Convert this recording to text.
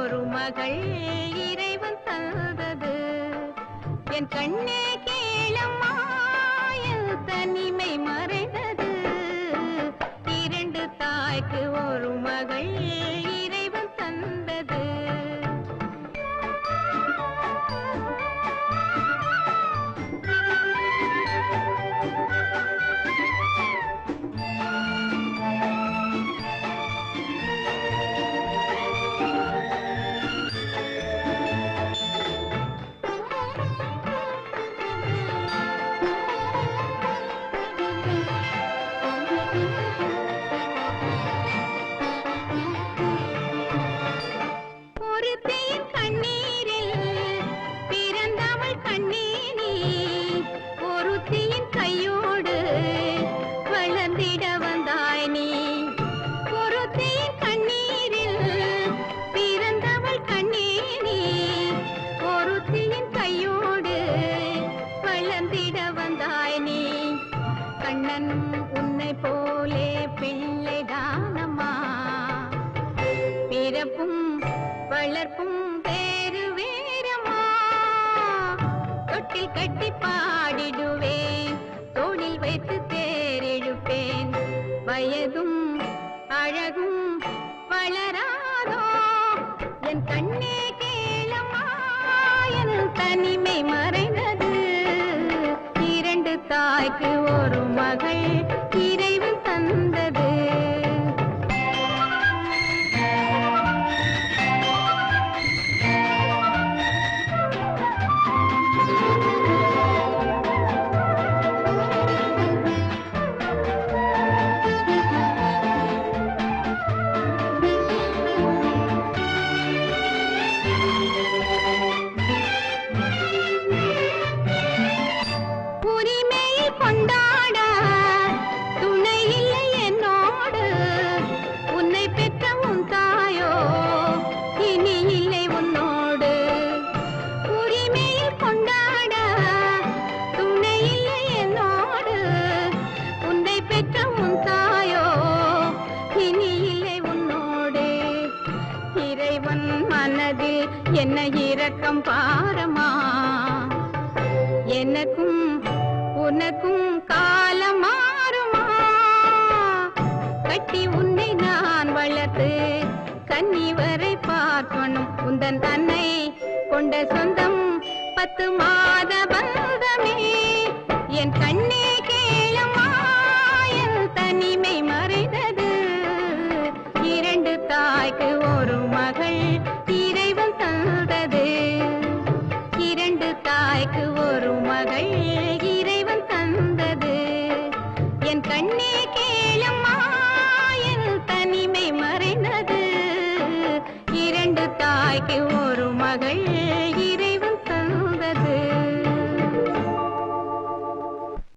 ஒரு மகள் இறைவன் தந்தது. என் கண்ணே கேளம்மா, என் தனிமை மறைந்தது. இரண்டு தாய்க்கு ஒரு மகள் இறைவன் தந்தது. கண்ணன் உன்னை போலே பிள்ளை தானம்மா, பிறப்பும் வளர்ப்பும் வேறு வேறம்மா. தொட்டில் கட்டி பாடிடுவேன், தோளில் வைத்து தேரெழுப்பேன். வயதும் அழகும் வளராதோ என் கண்ணே கேளம்மா, என் தனிமை மறைந்தது. இரண்டு தாய்க்கு ஒரு மகள் இறைவன் தந்தது. கொண்டாட துணை இல்லை என்னோடு, உன்னை பெற்ற உன் தாயோ இனி இல்லை உன்னோடு. உரிமையில் கொண்டாட துணை இல்லை என்னோடு, உன்னை பெற்ற உன் தாயோ இனி இல்லை உன்னோடு. இறைவன் மனதில் என்ன இரக்கம் பாரமா, எனக்கும் உனக்கும் காலம் மாறுமா. கட்டி உன்னை நான் வளர்த்து கன்னி வரை பார்க்கணும். உந்தன் அன்னை கொண்ட சொந்தம் 10 மாத பந்தமே. என் கண்ணே கேளம்மா, என் தனிமை மறைந்தது. இரண்டு தாய்க்கு ஒரு மகள் இறைவன் தந்தது. இரண்டு தாய்க்கு ஒரு மகள் இறைவன் தந்தது. என் கண்ணே கேளம்மா, என் தனிமை மறைந்தது. இரண்டு தாய்க்கு ஒரு மகள்